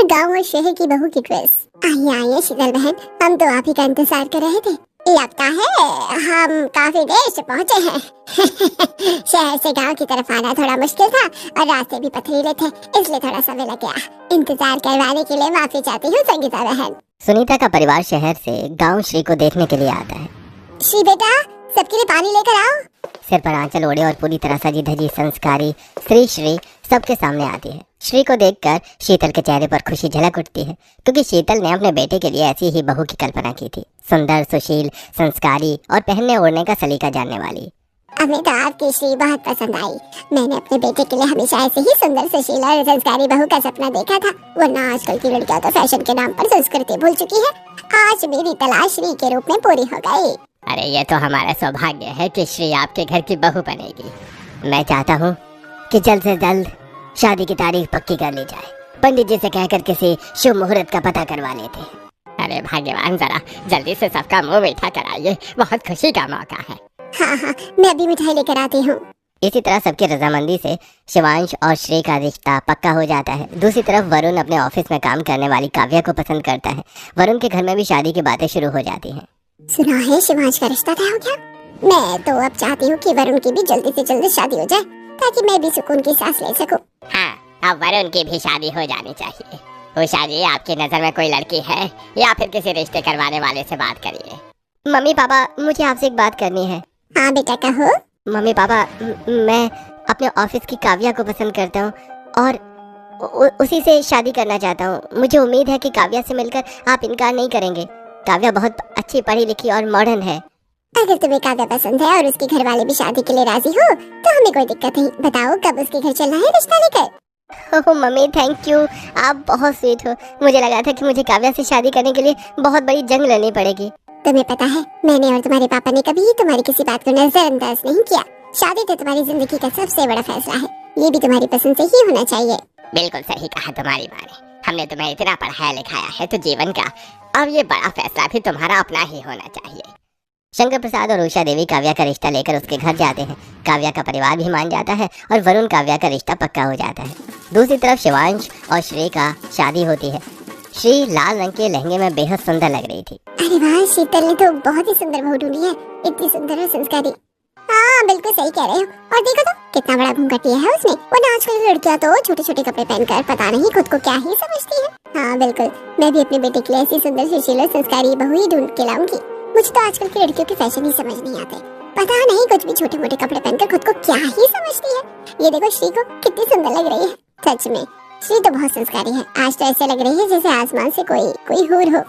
और गांव और शहर की बहू की ड्रेस। आइए आइए शीतल बहन, हम तो आप ही का इंतजार कर रहे थे। लगता है हम काफी देर से पहुंचे हैं। शहर से गांव की तरफ आना थोड़ा मुश्किल था और रास्ते भी पथरीले थे, इसलिए थोड़ा समय लग गया। इंतजार करवाने के लिए माफी चाहती हूँ संगीता बहन। सुनीता का परिवार शहर से गांव श्री को देखने के लिए आता है। श्री बेटा, सबके लिए पानी लेकर आओ। सिर पर आंचल ओढ़े और पूरी तरह सजी धजी संस्कारी श्री सबके सामने आती है। श्री को देखकर शीतल के चेहरे पर खुशी झलक उठती है, क्योंकि शीतल ने अपने बेटे के लिए ऐसी ही बहू की कल्पना की थी, सुंदर, सुशील, संस्कारी और पहनने ओढ़ने का सलीका जानने वाली। हमें तो आपकी श्री बहुत पसंद आई। मैंने अपने बेटे के लिए हमेशा ऐसे ही सुंदर, सुशील और संस्कारी बहू का सपना देखा था, वरना आजकल की लड़कियां तो फैशन के नाम पर संस्कृति भूल चुकी है। आज मेरी तलाश श्री के रूप में पूरी हो गई। अरे ये तो हमारा सौभाग्य है कि श्री आपके घर की बहू बनेगी। मैं चाहता हूँ कि जल्द से जल्द शादी की तारीख पक्की कर ली जाए। पंडित जी से कहकर किसी शुभ मुहूर्त का पता करवा लेते हैं। अरे भाग्यवान, जरा जल्दी से सबका मुंह मीठा कराइए, बहुत खुशी का मौका है। हाँ, मैं अभी मिठाई लेकर आती हूँ। इसी तरह सबकी रजामंदी से शिवांश और श्री का रिश्ता पक्का हो जाता है। दूसरी तरफ वरुण अपने ऑफिस में काम करने वाली काव्या को पसंद करता है। वरुण के घर में भी शादी की बातें शुरू हो जाती हैं। सुना है शिवांश का रिश्ता तय हो गया। मैं तो अब चाहती हूँ कि वरुण की भी जल्दी से जल्दी शादी हो जाए, ताकि मैं भी सुकून की सांस ले सकूं। हाँ, अब वरुण की भी शादी हो जानी चाहिए। उषा जी, आपकी नजर में कोई लड़की है या फिर किसी रिश्ते करवाने वाले से बात करिए। मम्मी पापा, मुझे आपसे एक बात करनी है। हाँ बेटा, कहो। मम्मी पापा, मैं अपने ऑफिस की काव्या को पसंद करता हूँ और उसी से शादी करना चाहता हूँ। मुझे उम्मीद है कि काव्या से मिलकर आप इनकार नहीं करेंगे। काव्या बहुत अच्छी, पढ़ी लिखी और मॉडर्न है। अगर तुम्हें काव्या पसंद है और उसके घर वाले भी शादी के लिए राजी हो तो हमें कोई दिक्कत नहीं। बताओ कब उसके घर चलना है रिश्ता लेकर। ओह मम्मी, थैंक यू, आप बहुत स्वीट हो। मुझे लगा था कि मुझे काव्या से शादी करने के लिए बहुत बड़ी जंग लड़नी पड़ेगी। तुम्हें पता है, मैंने और तुम्हारे पापा ने कभी तुम्हारी किसी बात को नजरअंदाज नहीं किया। शादी तो तुम्हारी जिंदगी का सबसे बड़ा फैसला है, ये भी तुम्हारी पसंद से ही होना चाहिए। बिल्कुल सही कहा तुम्हारी माँ ने। हमने तुम्हें इतना पढ़ाया लिखाया है तो जीवन का अब ये बड़ा फैसला भी तुम्हारा अपना ही होना चाहिए। शंकर प्रसाद और उषा देवी काव्या का रिश्ता लेकर उसके घर जाते हैं। काव्या का परिवार भी मान जाता है और वरुण काव्या का रिश्ता पक्का हो जाता है। दूसरी तरफ शिवांश और श्री का शादी होती है। श्री लाल रंग के लहंगे में बेहद सुंदर लग रही थी। अरे वाह, शीतल ने तो बहुत ही सुंदर बहू ढूंढी है, इतनी सुंदर और संस्कारी। हाँ बिल्कुल सही कह रहे हो। और देखो तो कितना बड़ा घूंघट लिया है उसने, वरना आजकल की लड़कियां तो छोटे छोटे कपड़े पहनकर पता नहीं खुद को क्या ही समझती है। हाँ बिल्कुल, मैं भी अपने बेटे के लिए ऐसी सुंदर, सुशील और संस्कारी बहू ही ढूंढ के लाऊंगी। मुझे तो आजकल की लड़कियों के फैशन ही समझ नहीं आते। पता नहीं कुछ भी छोटे मोटे कपड़े पहनकर खुद को क्या ही समझती है। ये देखो श्री को कितनी सुंदर लग रही है। सच में श्री तो बहुत संस्कारी है। आज तो ऐसे लग रही है जैसे आसमान से कोई हूर हो।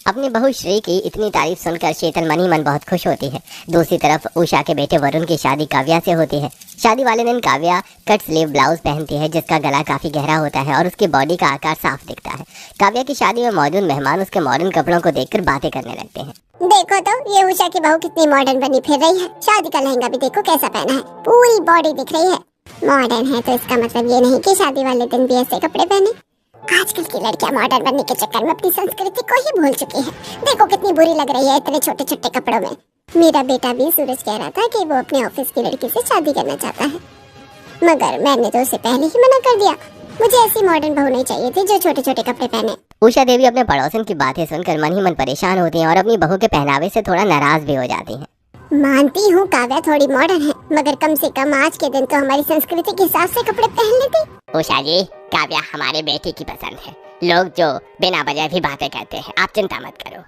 अपनी बहू श्री की इतनी तारीफ सुनकर शीतल मन ही मन बहुत खुश होती है। दूसरी तरफ उषा के बेटे वरुण की शादी काव्या से होती है। शादी वाले दिन काव्या कट स्लीव ब्लाउज पहनती है, जिसका गला काफी गहरा होता है और उसकी बॉडी का आकार साफ दिखता है। काव्या की शादी में मौजूद मेहमान उसके मॉडर्न कपड़ों को देखकर बातें करने लगते हैं। देखो तो ये उषा की बहू कितनी मॉडर्न बनी फिर रही है। शादी का लहंगा भी देखो कैसा पहना है, पूरी बॉडी दिख रही है। मॉडर्न है तो इसका मतलब ये नहीं कि शादी वाले दिन भी ऐसे कपड़े पहने। आजकल की लड़कियां मॉडर्न बनने के चक्कर में अपनी संस्कृति को ही भूल चुकी है। देखो कितनी बुरी लग रही है इतने छोटे छोटे कपड़ों में। मेरा बेटा भी सूरज कह रहा था कि वो अपने ऑफिस की लड़की से शादी करना चाहता है, मगर मैंने तो उसे पहले ही मना कर दिया। मुझे ऐसी मॉडर्न बहू नहीं चाहिए थी जो छोटे छोटे कपड़े पहने। उषा देवी अपने पड़ोसन की बातें सुनकर मन ही मन परेशान होती हैं और अपनी बहू के पहनावे से थोड़ा नाराज भी हो जाती हैं। मानती हूँ काव्या थोड़ी मॉडर्न है, मगर कम से कम आज के दिन तो हमारी संस्कृति के हिसाब से कपड़े पहन लेती। उषा जी, काव्या हमारे बेटे की पसंद है। लोग जो बिना वजह भी बातें करते हैं, आप चिंता मत करो।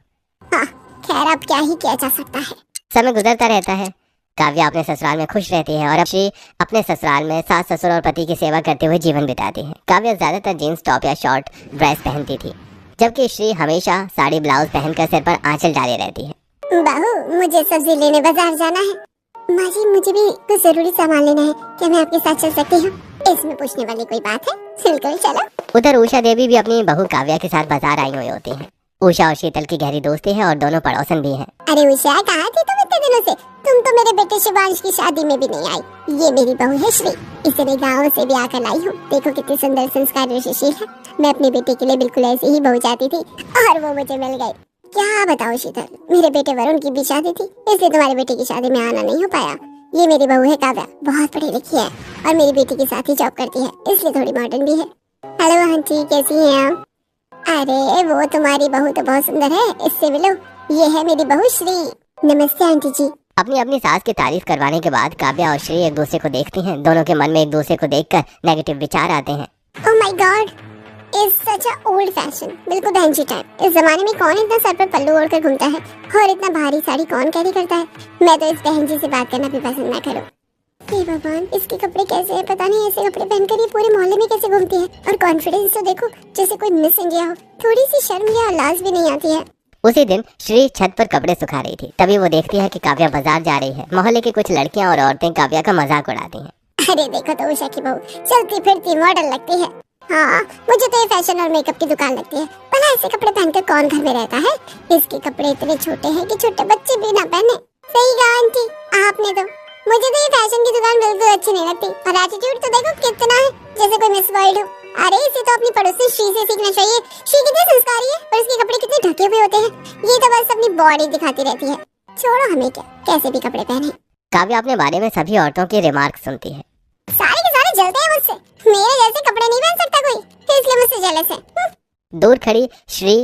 हाँ, खैर अब क्या ही किया जा सकता है। समय गुजरता रहता है। काव्या अपने ससुराल में खुश रहती है और अब श्री अपने ससुराल में सास ससुर और पति की सेवा करते हुए जीवन बिताती है। काव्या ज्यादातर जींस टॉप या शॉर्ट ड्रेस पहनती थी, जबकि श्री हमेशा साड़ी ब्लाउज पहनकर सिर पर आंचल डाले रहती है। बहू, मुझे सब्जी लेने बाजार जाना है। माँ जी, मुझे भी कुछ जरूरी सामान लेना है, क्या मैं आपके साथ चल सकती हूँ? इसमें पूछने वाली कोई बात है, बिल्कुल चलो। उधर उषा देवी भी अपनी बहू काव्या के साथ बाजार आई हुई होती है। उषा और शीतल की गहरी दोस्ती है और दोनों पड़ोसन भी हैं। अरे उषा, कहाँ थी तुम इतने दिनों से? तुम तो मेरे बेटे शिवांश की शादी में भी नहीं आई। ये मेरी बहू है श्री, इसे मैं गाँव से भी आकर लाई हूँ। देखो कितनी सुंदर, संस्कारी, सुशील है। मैं अपने बेटे के लिए बिल्कुल ऐसी ही बहू चाहती थी और वो मुझे मिल गई। क्या बताओ शीतल, मेरे बेटे वरुण की भी शादी थी, इसलिए तुम्हारे बेटे की शादी में आना नहीं हो पाया। ये मेरी बहू है काव्या, बहुत पढ़ी लिखी है और मेरी बेटी के साथ ही जॉब करती है, इसलिए थोड़ी मॉडर्न भी है। हेलो आंटी, कैसी हैं आप? अरे वो तुम्हारी बहू तो बहुत सुंदर है, इससे मिलो। ये है मेरी बहू श्री। नमस्ते आंटी जी। अपनी अपनी सास की तारीफ करवाने के बाद काव्या और श्री एक दूसरे को देखती हैं। दोनों के मन में एक दूसरे को देखकर नेगेटिव विचार आते हैं। Oh my God, is such a old fashion, बिल्कुल बहन जी टाइप। इस जमाने में कौन इतना सर पर पल्लू ओढ़कर घूमता है और इतना भारी साड़ी कौन कैरी करता है। मैं तो इस बहन जी से बात करना भी पसंद ना करूं। हे भगवान, इसके कपड़े कैसे हैं, पता नहीं ऐसे कपड़े पहनकर ये पूरे मोहल्ले में कैसे घूमती है। और कॉन्फिडेंस तो देखो, जैसे कोई मिस इंडिया हो। थोड़ी सी शर्म या लाज भी नहीं आती है। उसी दिन श्री छत पर कपड़े सुखा रही थी। तभी वो देखती है कि काव्या बाजार जा रही है। मोहल्ले की कुछ लड़कियां और औरतें काव्या का मजाक उड़ाती हैं। अरे देखो तो उषा की बहू चलती फिरती मॉडल लगती है। हाँ, मुझे तो ये फैशन और मेकअप की दुकान लगती है। भला ऐसे कपड़े पहनकर कौन घर में रहता है। इसके कपड़े इतने छोटे हैं कि छोटे बच्चे भी ना पहने। सही कहा आंटी आपने तो। मुझे तो ये फैशन की दुकान बिल्कुल अच्छी नहीं लगती। और एटीट्यूड तो देखो कितना है, जैसे कोई मिस वर्ल्ड हो। अरे इसे तो अपनी पड़ोसी श्री से सीखना चाहिए। श्री कितनी संस्कारी है और इसके कपड़े कितने ढके हुए होते हैं। ये तो बस अपनी बॉडी दिखाती रहती है। छोड़ो हमें क्या, कैसे भी कपड़े पहने। काव्या अपने बारे में सभी औरतों की रिमार्क सुनती है। सारे के सारे जलते हैं मुझसे। मेरे जैसे कपड़े नहीं पहन सकता कोई, इसलिए मुझसे जेलस है। दूर खड़ी श्री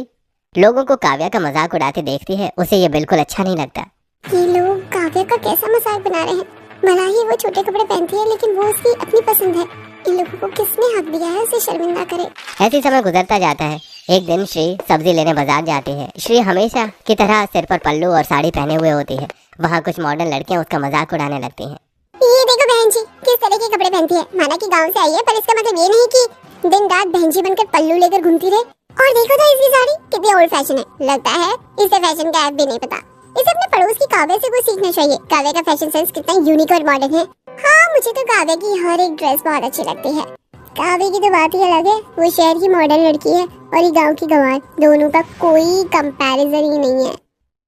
लोगों को काव्या का मजाक उड़ाते देखती है। उसे ये बिल्कुल अच्छा नहीं लगता। ये लोग काव्या का कैसा मजाक बना रहे हैं। भला ही वो छोटे कपड़े पहनती है, लेकिन वो उसकी अपनी पसंद है। इन लोगों को किसने हक दिया है उसे शर्मिंदा करे। ऐसे समय गुजरता जाता है। एक दिन श्री सब्जी लेने बाजार जाती है। श्री हमेशा की तरह सिर पर पल्लू और साड़ी पहने हुए होती है। वहाँ कुछ मॉडर्न लड़कियाँ उसका मजाक उड़ाने लगती हैं। ये देखो बहन जी किस तरह के कपड़े पहनती है। माना कि गांव से आई है, पर इसका मतलब ये नहीं कि दिन रात बहन जी बनकर पल्लू लेकर घूमती रहे। और देखो तो इसकी साड़ी कितनी ओल्ड फैशन है। लगता है इसे फैशन का ऐप भी नहीं पता। इसे अपने पड़ोस की काव्या से कुछ सीखना चाहिए। काव्या का फैशन सेंस कितना यूनिक और मॉडर्न है। हाँ, मुझे तो काव्या की हर एक ड्रेस बहुत अच्छी लगती है। काव्या की तो बात ही अलग है। वो शहर की मॉडर्न लड़की है और ये गांव की गंवार। दोनों का कोई कंपैरिजन ही नहीं है।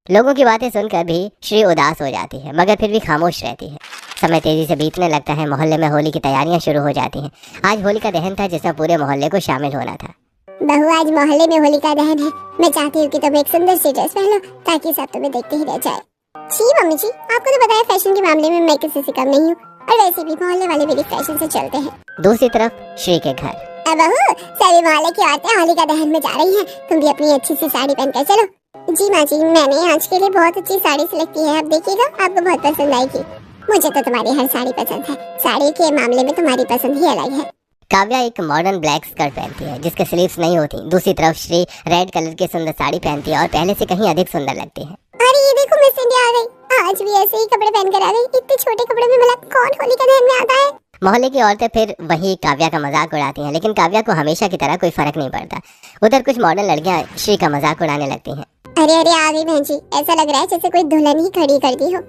लोगों की बातें सुनकर भी श्री उदास हो जाती है, मगर फिर भी खामोश रहती है। समय तेजी से बीतने लगता है। मोहल्ले में होली की तैयारियां शुरू हो जाती हैं। आज होली का दहन था जिसमें पूरे मोहल्ले को शामिल होना था। बहू, आज मोहल्ले में होली का दहन है। मैं चाहती हूँ कि तुम एक सुंदर सी ड्रेस पहनो ताकि सब तुम्हें देखते ही रह जाए। जी मम्मी जी, आपको तो पता है फैशन के मामले में मैं किसी से कम नहीं हूँ। और वैसे भी मोहल्ले वाले मेरी फैशन से चलते हैं। दूसरी तरफ श्री के घर। बहू, सभी मोहल्ले की औरतें होली का दहन में जा रही हैं। तुम भी अपनी अच्छी सी साड़ी पहनकर चलो। जी माँ जी, मैंने आज के लिए बहुत अच्छी साड़ी सिलेक्ट की है। आप देखिएगा, आपको बहुत पसंद आएगी। मुझे तो तुम्हारी हर साड़ी पसंद है। साड़ी के मामले में तुम्हारी पसंद ही अलग है। काव्या एक मॉडर्न ब्लैक स्कर्ट पहनती है जिसके स्लीव्स नहीं होती। दूसरी तरफ श्री रेड कलर की सुंदर साड़ी पहनती है और पहले से कहीं अधिक सुंदर लगती है। अरे ये देखो, मिस इंडिया आ गई। आज भी ऐसे ही कपड़े पहनकर आ गई। इतने छोटे कपड़े में भला कौन होली का दहन में आता है। मोहल्ले की औरतें फिर वही काव्या का मजाक उड़ाती हैं, लेकिन काव्या को हमेशा की तरह कोई फर्क नहीं पड़ता। उधर कुछ मॉडर्न लड़कियां श्री का मजाक उड़ाने लगती हैं। अरे अरे आ गई बहन जी। ऐसा लग रहा है जैसे कोई दुल्हन ही खड़ी कर दी हो।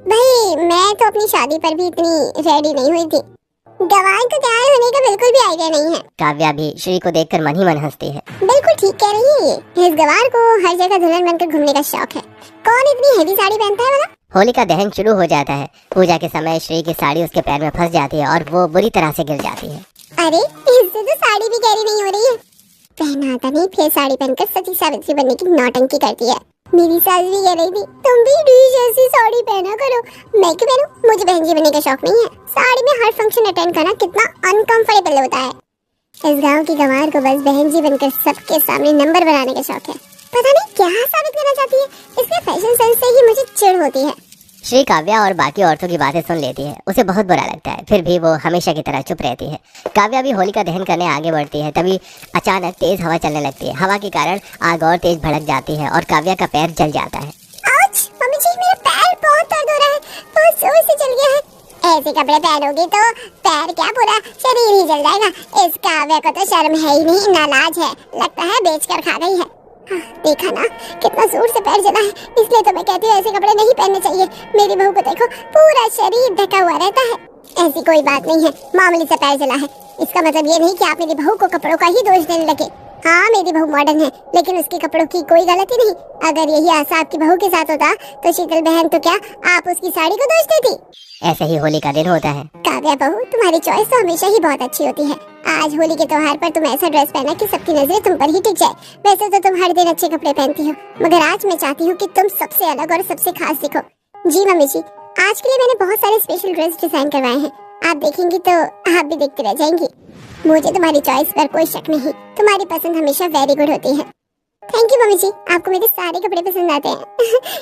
भाई, मैं तो अपनी शादी पर भी इतनी रेडी नहीं हुई थी। गवार को तैयार होने का बिल्कुल भी आइडिया नहीं है। काव्या भी श्री को देखकर मन ही मन हंसती है। बिल्कुल ठीक कह रही है ये। इस गवार को हर जगह दुल्हन बनकर घूमने का शौक है। कौन इतनी हेवी साड़ी पहनता है वाला। होली का दहन शुरू हो जाता है। पूजा के समय श्री की साड़ी उसके पैर में फंस जाती है और वो बुरी तरह से गिर जाती है। अरे इससे तो साड़ी भी कैरी नहीं हो रही है। पहना आता नहीं, फिर साड़ी पहनकर सती सावित्री बनने की नौटंकी करती है। मेरी सास भी कह रही थी तुम भी जैसी साड़ी पहना करो। मैं क्यों पहनूं? मुझे बहन जी बनने का शौक नहीं है। साड़ी में हर फंक्शन अटेंड करना कितना अनकंफर्टेबल होता है। इस गांव की गंवार को बस बहन जी बनकर सबके सामने नंबर बनाने का शौक है। पता नहीं क्या साबित करना चाहती है। इसके फैशन सेंस से ही मुझे चिढ़ होती है। श्री काव्या और बाकी औरतों की बातें सुन लेती है। उसे बहुत बुरा लगता है, फिर भी वो हमेशा की तरह चुप रहती है। काव्या भी होली का दहन करने आगे बढ़ती है। तभी अचानक तेज हवा चलने लगती है। हवा के कारण आग और तेज भड़क जाती है और काव्या का पैर जल जाता है। आउच! मम्मी जी, मेरा पैर बहुत दर्द हो रहा है। बहुत जोर से जल गया है। ऐसे कपड़े पहनोगी तो पैर क्या, पूरा शरीर ही जल जाएगा। इस काव्या को तो शर्म है ही नहीं, नालाज है। लगता है बेचकर खा गई है। देखा ना कितना जोर से पैर जला है। इसलिए तो मैं कहती हूँ ऐसे कपड़े नहीं पहनने चाहिए। मेरी बहू को देखो, पूरा शरीर ढका हुआ रहता है। ऐसी कोई बात नहीं है, मामूली सा पैर जला है। इसका मतलब ये नहीं कि आप मेरी बहू को कपड़ों का ही दोष देने लगे। हाँ, मेरी बहू मॉडर्न है, लेकिन उसके कपड़ों की कोई गलती नहीं। अगर यही आशा आपकी बहू के साथ होता तो शीतल बहन तो क्या आप उसकी साड़ी को दोष देती। ऐसे ही होली का दिन होता है। काव्या बहू, तुम्हारी चॉइस तो हमेशा ही बहुत अच्छी होती है। आज होली के त्योहार पर तुम ऐसा ड्रेस पहना कि सबकी नजरें तुम पर ही टिक जाए। वैसे तो तुम हर दिन अच्छे कपड़े पहनती हो, मगर आज मैं चाहती हूँ कि तुम सबसे अलग और सबसे खास दिखो। जी मम्मी जी, आज के लिए मैंने बहुत सारे स्पेशल ड्रेस डिजाइन करवाए हैं। आप देखेंगी तो आप भी देखती रह जाएंगी। मुझे तुम्हारी चॉइस पर कोई शक नहीं, तुम्हारी पसंद हमेशा वेरी गुड होती है। थैंक यू मम्मी जी, आपको मेरे सारे कपड़े पसंद आते हैं।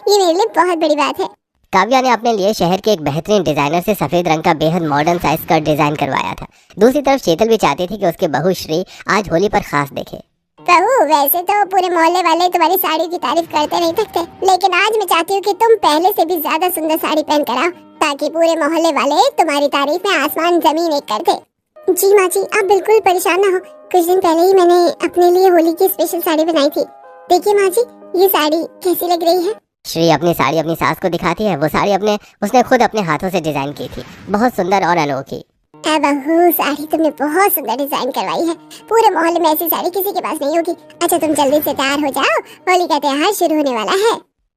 ये मेरे लिए बहुत बड़ी बात है। काव्या ने अपने लिए शहर के एक बेहतरीन डिजाइनर से सफेद रंग का बेहद मॉडर्न सा स्कर्ट डिजाइन करवाया था। दूसरी तरफ शीतल भी चाहती थी कि उसकी बहू श्री आज होली पर खास देखे। बहू, वैसे तो पूरे मोहल्ले वाले तुम्हारी साड़ी की तारीफ करते नहीं थकते, लेकिन आज मैं चाहती हूँ कि तुम पहले से भी ज्यादा सुंदर साड़ी पहन कर आओ, ताकि पूरे मोहल्ले वाले तुम्हारी तारीफ में आसमान जमीन एक कर दे। जी माँ जी, आप बिल्कुल परेशान ना हो। कुछ दिन पहले ही मैंने अपने लिए होली की स्पेशल साड़ी बनाई थी। देखिए माँ जी, ये साड़ी कैसी लग रही है? श्री अपनी साड़ी अपनी सास को दिखाती है। वो साड़ी उसने खुद अपने हाथों से डिजाइन की थी, बहुत सुंदर और अनोखी। बहू, साड़ी तुमने बहुत सुंदर डिजाइन करवाई है। पूरे मोहल्ले में ऐसी साड़ी किसी के पास नहीं होगी। अच्छा, तुम जल्दी से तैयार हो जाओ, होली का त्योहार शुरू होने वाला है।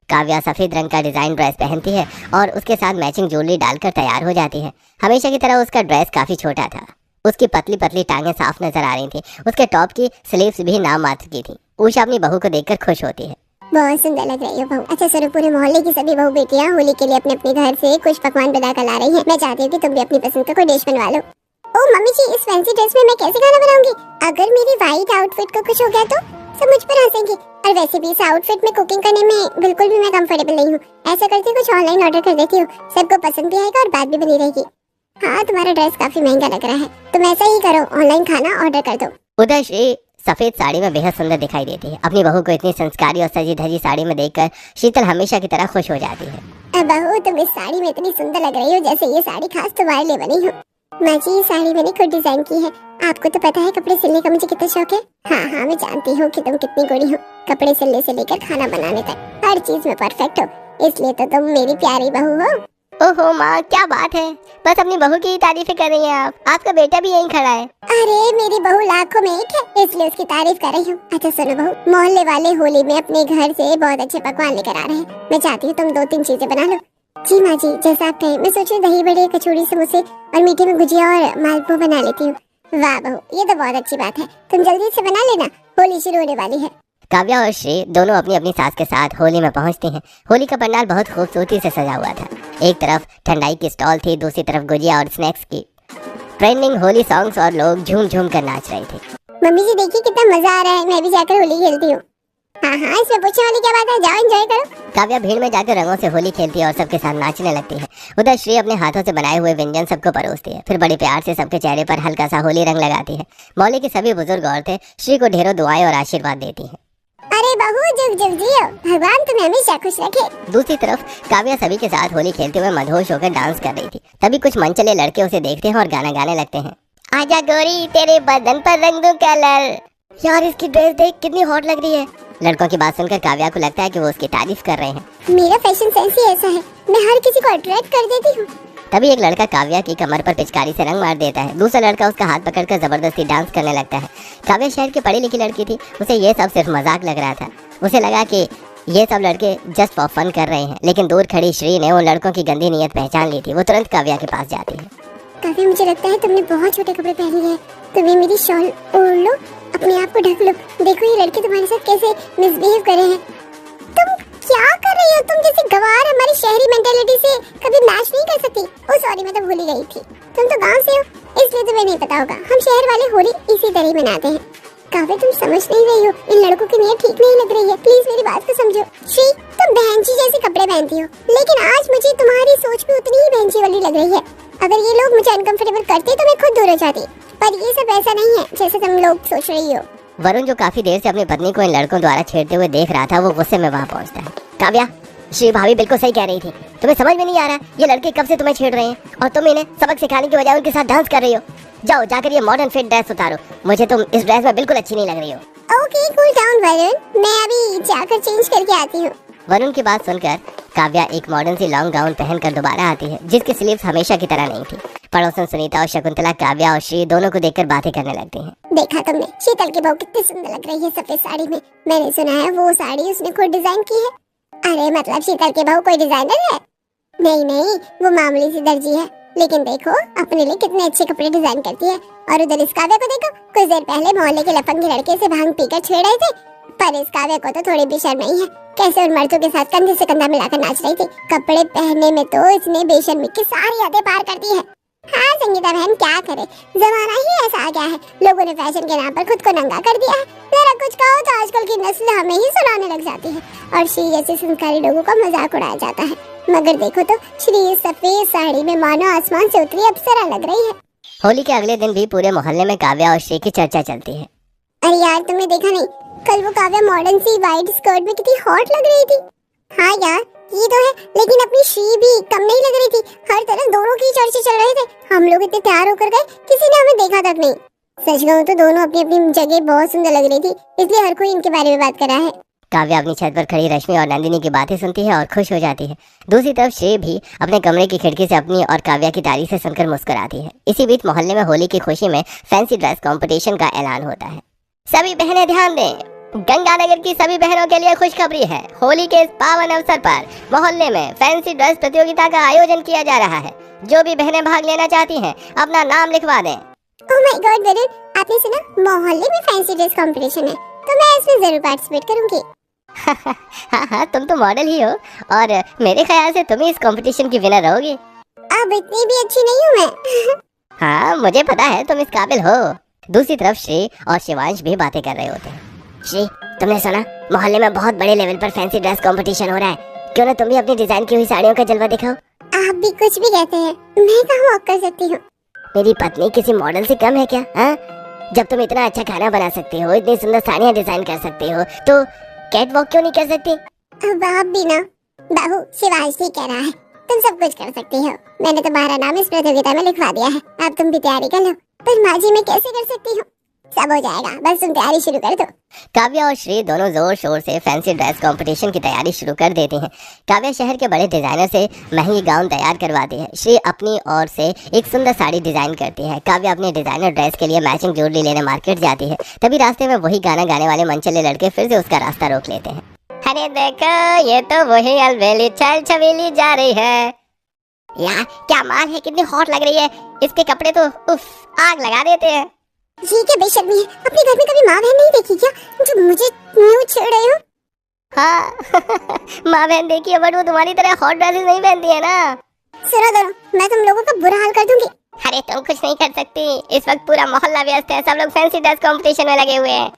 काव्या सफेद रंग का डिजाइन ड्रेस पहनती है और उसके साथ मैचिंग ज्वेलरी डालकर तैयार हो जाती है। हमेशा की तरह उसका ड्रेस काफी छोटा था। उसकी पतली पतली टांगें साफ नजर आ रही थी। उसके टॉप की स्लीव्स भी नाम मात्र की थी। उषा अपनी बहू को देखकर खुश होती है। बहुत सुंदर लग रही हो बहू। अच्छा सुनो, पूरे मोहल्ले की सभी बहू बेटियां होली के लिए अपने अपने घर से कुछ पकवान बनाकर ला रही हैं। मैं चाहती हूँ कि तुम भी अपनी पसंद का कोई डिश बनवा लो। ओ मम्मी जी, इस फैंसी ड्रेस में मैं कैसे खाना बनाऊंगी? अगर मेरी व्हाइट आउटफिट को कुछ हो गया तो सब मुझ पर हंसेंगे। और वैसे भी इस आउटफिट में कुकिंग करने में बिल्कुल भी मैं कंफर्टेबल नहीं हूँ। ऐसा करती हूँ, कुछ ऑनलाइन ऑर्डर कर देती हूँ, सबको पसंद भी आएगा और बात भी बनी रहेगी। हाँ, तुम्हारा ड्रेस काफी महंगा लग रहा है, तुम ऐसा ही करो, ऑनलाइन खाना ऑर्डर कर दो। उधर श्री सफेद साड़ी में बेहद सुंदर दिखाई देती है। अपनी बहू को इतनी संस्कारी और सजी धजी साड़ी में देखकर शीतल हमेशा की तरह खुश हो जाती है। बहू, तुम इस साड़ी में इतनी सुंदर लग रही हो जैसे ये साड़ी खास तुम्हारे लिए बनी हो। माँ जी, ये साड़ी मैंने खुद डिजाइन की है। आपको तो पता है कपड़े सिलने का मुझे कितना शौक है। हाँ, मैं जानती हूँ कि तुम कितनी गोरी हो। कपड़े सिलने से लेकर खाना बनाने तक हर चीज में परफेक्ट हो, इसलिए तो तुम मेरी प्यारी बहू हो। ओहो माँ, क्या बात है, बस अपनी बहू की ही तारीफें कर रही हैं आप। आपका बेटा भी यहीं खड़ा है। अरे मेरी बहू लाखों में एक है, इसलिए उसकी तारीफ कर रही हूँ। अच्छा सुनो बहू, मोहल्ले वाले होली में अपने घर से बहुत अच्छे पकवान लेकर आ रहे हैं। मैं चाहती हूँ तुम 2-3 चीजें बना लो। जी माँ जी, जैसा आप कहें। मैं सोच रही दही बड़े, कचौड़ी, समोसे और मीठे में गुजिया और मालपुआ बना लेती हूँ। वाह बहू, ये तो बहुत अच्छी बात है, तुम जल्दी से बना लेना, होली शुरू होने वाली है। काव्या और श्री दोनों अपनी अपनी सास के साथ होली में पहुंचती हैं। होली का पंडाल बहुत खूबसूरती से सजा हुआ था। एक तरफ ठंडाई की स्टॉल थी, दूसरी तरफ गुजिया और स्नैक्स की ट्रेंडिंग होली सॉन्ग्स और लोग झूम झूम कर नाच रहे थे। मम्मी जी देखिए कितना मजा आ रहा है, मैं भी जाकर होली खेलती हूँ। हाँ, इसमें पूछने वाली क्या बात है, जाओ एंजॉय करो। काव्या भीड़ में जाकर रंगों से होली खेलती है और सबके साथ नाचने लगती है। उधर श्री अपने हाथों से बनाए हुए व्यंजन सबको परोसती है, फिर बड़े प्यार से सबके चेहरे पर हल्का सा होली रंग लगाती है। मोहल्ले की सभी बुजुर्ग औरतें श्री को ढेरों दुआएं और आशीर्वाद देती हैं। अरे बहू, जुग जुग जियो, भगवान तुम्हें हमेशा खुश रखे। दूसरी तरफ काव्या सभी के साथ होली खेलते हुए मदहोश होकर डांस कर रही थी। तभी कुछ मनचले लड़के उसे देखते हैं और गाना गाने लगते हैं। आजा गोरी, तेरे बदन पर रंग दूं कलर। यार, इसकी ड्रेस देख कितनी हॉट लग रही है। लड़कों की बात सुनकर काव्या को लगता है कि वो उसकी तारीफ कर रहे हैं। मेरा फैशन सेंस ही ऐसा है, मैं हर किसी को अट्रैक्ट कर देती हूँ। तभी एक लड़का काव्या की कमर पर पिचकारी से रंग मार देता है। दूसरा लड़का उसका हाथ पकड़कर जबरदस्ती डांस करने लगता है। काव्या शहर की पढ़ी लिखी लड़की थी, उसे ये सब सिर्फ मजाक लग रहा था। उसे लगा कि ये सब लड़के जस्ट फॉर फन कर रहे हैं, लेकिन दूर खड़ी श्री ने उन लड़कों की गंदी नीयत पहचान ली थी। वो तुरंत काव्या के पास जाती है। काव्या, मुझे लगता है तुमने बहुत छोटे कपड़े पहने हैं, तुम्हें मेरी शॉल ओढ़ लो, अपने आप को ढक लो। देखो ये लड़के तुम्हारे साथ कैसे मिसबिहेव कर रहे हैं। तुम क्या कर रही हो? तुम जैसे गवार हमारी शहरी मेंटालिटी से कभी मैच नहीं कर सकती। ओ सॉरी, मैं तो भूल ही गई थी, तुम तो गांव से हो, इसलिए तुम्हें नहीं पता होगा। हम शहर वाले होली इसी तरह मनाते हैं। काव्या, तुम समझ नहीं रही हो, इन लड़कों की नीयत ठीक नहीं लग रही है, प्लीज मेरी बात को समझो। श्री, तुम बहन जी जैसे कपड़े पहनती हो, लेकिन आज मुझे तुम्हारी सोच भी उतनी ही बहन जी वाली लग रही है। अगर ये लोग मुझे अनकंफर्टेबल करते तो मैं खुद दूर हो जाती, पर ये सब ऐसा नहीं है जैसे तुम लोग सोच रही हो। वरुण, जो काफी देर से अपनी पत्नी को इन लड़कों द्वारा छेड़ते हुए देख रहा था, वो गुस्से में वहाँ पहुँचता है। काव्या, श्री भाभी बिल्कुल सही कह रही थी, तुम्हें समझ में नहीं आ रहा ये लड़के कब से तुम्हें छेड़ रहे हैं और तुम इन्हें सबक सिखाने की बजाय उनके साथ डांस कर रही हो। जाओ जाकर ये मॉडर्न फिट ड्रेस उतारो, मुझे तुम इस ड्रेस में बिल्कुल अच्छी नहीं लग रही हो। ओके, कूल डाउन वरुण, मैं अभी जाकर चेंज करके आती हूँ। वरुण की बात सुनकर काव्या एक मॉडर्न सी लॉन्ग गाउन पहनकर दोबारा आती है, जिसकी स्लीव्स हमेशा की तरह नहीं थी। पड़ोसन सुनीता और शकुंतला काव्या और श्री दोनों को देखकर बातें करने लगती हैं। देखा तुमने, शीतल की बहू कितनी सुंदर लग रही है सफेद साड़ी में। मैंने सुना है वो साड़ी उसने खुद डिजाइन की है। अरे मतलब शीतल की बहू कोई डिजाइनर है? नहीं, वो मामूली सी दर्जी है, लेकिन देखो अपने लिए कितने अच्छे कपड़े डिजाइन करती है। और उधर इस काव्या को देखो, कुछ देर पहले मोहल्ले के लफंगे लड़के से भांग पीकर छेड़ रहे थे, पर इस काव्या को तो थोड़ी भी शर्म नहीं है, कैसे उन मर्दों के साथ कंधे से कंधा मिलाकर नाच रही थी। कपड़े पहनने में तो इसने बेशर्मी की सारी हदें पार कर दी है। हाँ संगीता बहन, क्या करे, जमाना ही ऐसा आ गया है। लोगों ने फैशन के नाम पर खुद को नंगा कर दिया है। जरा कुछ कहो तो आजकल की नस्ल हमें ही सुनाने लग जाती है और श्री जैसे संस्कारी लोगों का मजाक उड़ाया जाता है। मगर देखो तो श्री इस सफेद साड़ी में मानो आसमान से उतरी अप्सरा लग रही है। होली के अगले दिन भी पूरे मोहल्ले में काव्या और श्री की चर्चा चलती है। अरे यार, तुमने देखा नहीं, कल वो काव्या मॉडर्न सी वाइट स्कर्ट में कितनी हॉट लग रही थी। हाँ यार, ये तो है, लेकिन अपनी श्री भी कम नहीं लग रही थी। हर तरफ दोनों की चर्चे चल रहे थे। हम लोग इतने तैयार होकर गए, किसी ने हमें देखा तक नहीं। सच कहूं तो दोनों अपनी अपनी जगह बहुत सुंदर लग रही थी, इसलिए हर कोई इनके बारे में बात कर रहा है। काव्या अपनी छत पर खड़ी रश्मि और नंदिनी की बातें सुनती है और खुश हो जाती है। दूसरी तरफ श्री भी अपने कमरे की खिड़की से अपनी और काव्या की तारीफें सुनकर मुस्कुराती है। इसी बीच मोहल्ले में होली की खुशी में फैंसी ड्रेस कंपटीशन का ऐलान होता है। सभी बहनें ध्यान दें, गंगानगर की सभी बहनों के लिए खुशखबरी है। होली के इस पावन अवसर पर मोहल्ले में फैंसी ड्रेस प्रतियोगिता का आयोजन किया जा रहा है। जो भी बहनें भाग लेना चाहती हैं, अपना नाम लिखवा दें। ओह माय गॉड वरुण, आपने सुना, मोहल्ले में फैंसी ड्रेस कंपटीशन है, तो मैं इसमें जरूर पार्टिसिपेट करूंगी। हाँ, तुम तो मॉडल ही हो और मेरे ख्याल से तुम ही इस कंपटीशन की विनर रहोगी। अब इतनी भी अच्छी नहीं हूँ मैं। हाँ, मुझे पता है तुम इस काबिल हो। दूसरी तरफ श्री और शिवांश भी बातें कर रहे होते हैं। श्री, तुमने सुना, मोहल्ले में बहुत बड़े लेवल पर फैंसी ड्रेस कंपटीशन हो रहा है। क्यों ना तुम भी अपनी डिजाइन की हुई साड़ियों का जलवा दिखाओ। आप भी कुछ भी कहते हैं, मैं कहाँ वॉक कर सकती हूँ। मेरी पत्नी किसी मॉडल से कम है क्या? हाँ, जब तुम इतना अच्छा खाना बना सकती हो, इतनी सुंदर साड़ियाँ डिजाइन कर सकती हो, तो कैट वॉक क्यों नहीं कर सकती? अब आप भी ना, बाबू शिवांश ही कह रहा है, तुम सब कुछ कर सकती हो। मैंने तुम्हारा नाम इस प्रतियोगिता में लिखवा दिया है, अब तुम भी तैयारी कर लो। पर माँ जी, मैं कैसे कर सकती हूँ? सब हो जाएगा, बस तुम तैयारी शुरू कर दो। काव्या और श्री दोनों जोर शोर से फैंसी ड्रेस कंपटीशन की तैयारी शुरू कर देती हैं। काव्या शहर के बड़े डिजाइनर से महंगी गाउन तैयार करवाती है। श्री अपनी ओर से एक सुंदर साड़ी डिजाइन करती है। काव्या अपने डिजाइनर ड्रेस के लिए मैचिंग ज्वेलरी लेने मार्केट जाती है। तभी रास्ते में वही गाना गाने वाले मनचले लड़के फिर से उसका रास्ता रोक लेते हैं। अरे देखो, ये तो वही अलबेली छल छबीली जा रही है। यार क्या माल है, कितनी हॉट लग रही है। इसके कपड़े तो उफ, आग लगा देते हैं। ये क्या बेशर्मी है, अपने घर में कभी माँ बहन नहीं देखी क्या, जो मुझे न्यू छेड़ रहे हो? हाँ माँ बहन देखी है, बट वो तुम्हारी तरह हॉट ड्रेसेस नहीं पहनती है ना। सुनो दोनों, मैं तुम लोगों का बुरा हाल कर दूंगी। अरे तुम कुछ नहीं कर सकती, इस वक्त पूरा मोहल्ला व्यस्त है, सब लोग फैंसी ड्रेस कंपटीशन में लगे हुए हैं।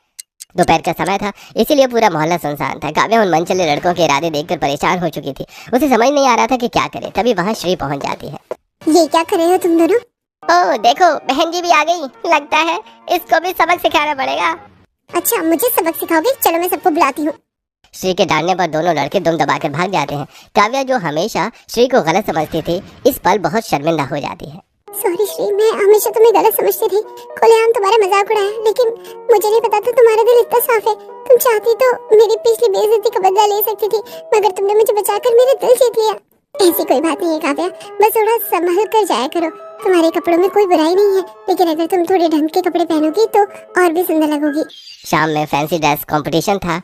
दोपहर का समय था, इसीलिए पूरा मोहल्ला सुनसान था। काव्या उन मनचले लड़कों के इरादे देखकर परेशान हो चुकी थी। उसे समझ नहीं आ रहा था कि क्या करे। तभी वहाँ श्री पहुँच जाती है। ये क्या कर रहे हो तुम दोनों? ओह देखो, बहन जी भी आ गई। लगता है इसको भी सबक सिखाना पड़ेगा। अच्छा, मुझे सबक सिखाओगे? चलो मैं सबको बुलाती हूँ। श्री के डांटने पर दोनों लड़के दुम दबाकर भाग जाते हैं। काव्या जो हमेशा श्री को गलत समझती थी, इस पल बहुत शर्मिंदा हो जाती है। सॉरी श्री, मैं हमेशा तुम्हें गलत समझती थी, खुलेआम तुम्हारा मजाक उड़ाया, लेकिन मुझे नहीं पता था तुम्हारा दिल इतना साफ है। तुम चाहती तो मेरी पिछली बेइज्जती का बदला ले सकती थी, मगर तुमने मुझे बचाकर मेरा दिल जीत लिया। ऐसी कोई बात नहीं है काव्या, बस थोड़ा संभल कर जाया करो। तुम्हारे कपड़ों में कोई बुराई नहीं है, लेकिन अगर तुम थोड़े ढंग के कपड़े पहनोगी तो और भी सुंदर लगोगी। शाम में फैंसी ड्रेस कंपटीशन था।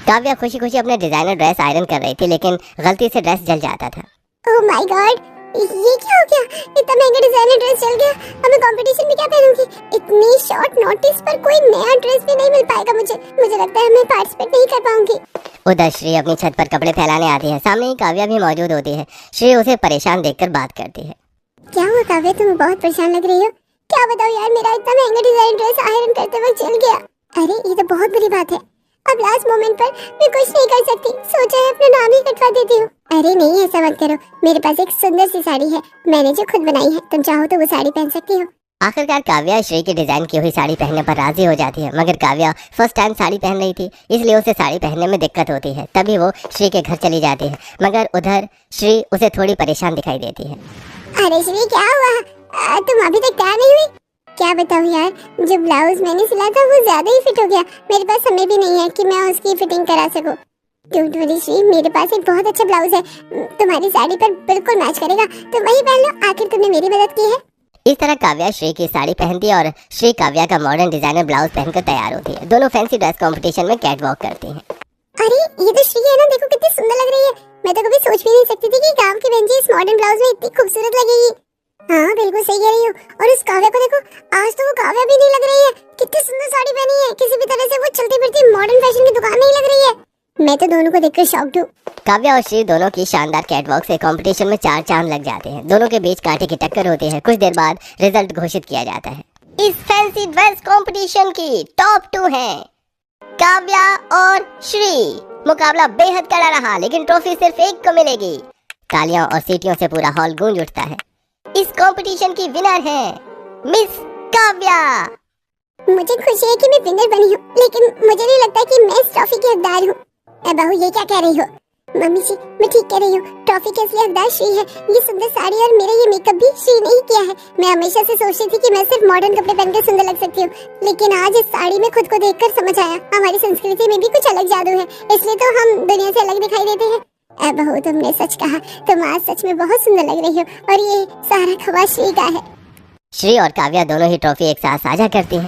काव्या खुशी खुशी अपने डिजाइनर ड्रेस आयरन कर रही थी, लेकिन गलती से ड्रेस जल जाता था। ओह माय गॉड, ये क्या हो गया? इतना महंगा डिजाइनर ड्रेस जल गया। अब मैं कंपटीशन में क्या पहनूंगी? इतनी शॉर्ट नोटिस पर कोई नया ड्रेस भी नहीं मिल पाएगा मुझे लगता है मैं पार्टिसिपेट नहीं कर पाऊंगी। उधर श्री अपनी छत पर कपड़े फैलाने आती है। सामने ही काव्या भी मौजूद होती है। श्री उसे परेशान देखकर बात करती है। क्या हुआ काव्या, तुम बहुत परेशान लग रही हो। क्या बताओ यार, मेरा इतना महंगा डिजाइन ड्रेस आयरन करते वक्त जल गया। अरे ये तो बहुत बुरी बात है। अब लास्ट मोमेंट पर मैं कुछ नहीं कर सकती, सोचा है अपना नाम ही कटवा देती हूँ। अरे नहीं, ऐसा मत करो, मेरे पास एक सुंदर सी साड़ी है, मैंने जो खुद बनाई है, तुम चाहो तो वो साड़ी पहन सकती हो। आखिरकार काव्या श्री की डिजाइन की हुई साड़ी पहनने पर राजी हो जाती है, मगर काव्या फर्स्ट टाइम साड़ी पहन रही थी, इसलिए उसे साड़ी पहनने में दिक्कत होती है। तभी वो श्री के घर चली जाती है, मगर उधर श्री उसे थोड़ी परेशान दिखाई देती है। अरे श्री, क्या हुआ? तुम अभी तक तैयार नहीं हुई? क्या बताऊँ यार, जो ब्लाउज मैंने सिला था वो ज्यादा ही फिट हो गया। मेरे पास समय भी नहीं है कि मैं उसकी फिटिंग करा सकूं। डोंट वरी श्री, मेरे पास एक बहुत अच्छा ब्लाउज है, तुम्हारी साड़ी पर बिल्कुल मैच करेगा, तुम वही पहन लो। आखिर तुमने मेरी मदद की है। इस तरह काव्या श्री की साड़ी पहनती है और श्री काव्या का मॉडर्न डिजाइनर ब्लाउज पहनकर तैयार होती है। दोनों फैंसी ड्रेस कंपटीशन में कैट वॉक करती हैं। अरे ये तो श्री है ना, देखो कितनी सुंदर लग रही है। मैं तो कभी सोच भी नहीं सकती थी कि गांव की बहन जी इस मॉडर्न ब्लाउज में इतनी खूबसूरत लगेगी। हाँ बिल्कुल सही कह रही हो। और उस काव्या को देखो, आज तो वो काव्या भी नहीं लग रही है, कितनी सुंदर साड़ी पहनी है। किसी भी तरह से वो चलती फिरती मॉडर्न फैशन की दुकान नहीं लग रही है। मैं तो दोनों को देखकर शॉक्ड हूँ। काव्या और श्री दोनों की शानदार कैटवॉक से कंपटीशन में 4 चांद लग जाते हैं। दोनों के बीच कांटे की टक्कर होती है। कुछ देर बाद रिजल्ट घोषित किया जाता है। इस फैंसी ड्रेस कंपटीशन की टॉप 2 हैं काव्या और श्री। मुकाबला बेहद कड़ा रहा, लेकिन ट्रॉफी सिर्फ एक को मिलेगी। तालियों और सीटियों से पूरा हॉल गूंज उठता है। इस कंपटीशन की विनर है मिस काव्या। मुझे खुशी है कि मैं विनर बनी हूँ, लेकिन मुझे नहीं लगता कि मैं इस ट्रॉफी की हकदार हूँ। बहू, ये क्या कह रही हो? मम्मी जी, मैं ठीक कह रही हूँ। ट्रॉफी के असली हकदार श्री है। ये सुंदर साड़ी और मेरा ये मेकअप भी श्री ने ही किया है। मैं हमेशा से सोचती थी कि मैं सिर्फ मॉडर्न कपड़े पहनकर सुंदर लग सकती हूँ, लेकिन आज इस साड़ी में खुद को देखकर समझ आया हमारी संस्कृति में भी कुछ अलग जादू है। इसलिए तो हम दुनिया से अलग दिखाई देते हैं। बहू, तुमने सच कहा। तुम आज सच में बहुत सुंदर लग रही हो और ये सारा खबा श्री का है। श्री और काव्या दोनों ही ट्रॉफी एक साथ साझा करती हैं।